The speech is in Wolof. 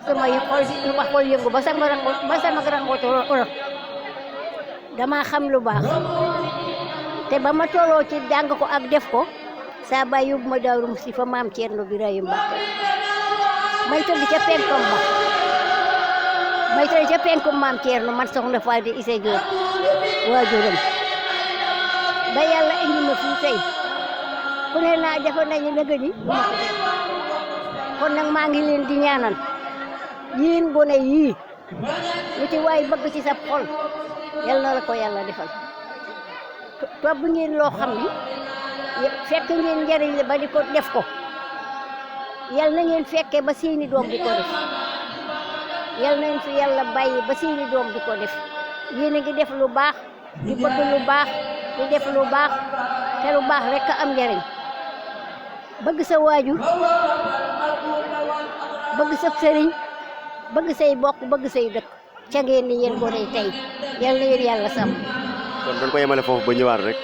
sama xol lu ma xol yëngu ba sama rangoot orof dama xam lu baax te ba ma tolloo ci jàng ko ak def ko saa baay yóbbu ma Daaru Musti fa maam Thierno Birahim Mbacke may tëdd ca penkom ba may tëdd ca penkom maam Thierno man soxna Faadi Issa Diop waajuram ba yàlla indi ma fii tey ku ne naa defoon nañu nëgë ni kon nag maa ngi leen di ñaanal yéen gone yii lu ci waay bëgg ci sa xol yal na la ko yàlla defal topp ngeen loo xam ni fekk ngeen njëriñ la ba di ko def ko yal na ngeen fekkee ba seeni doom di ko def yal nañ fi yàlla bàyyi ba seeni doom di ko def yéen a ngi def lu baax di bëgg lu baax di def lu baax te lu baax rek a am njëriñ bëgg sa waajur bëgg sa sëriñ bëgg say bokk bëgg say dëkk ca ngeen ni yéen gone tey yal na yéen yàlla sàmm. kon dañ ko yemale foofu ba ñëwaat rek.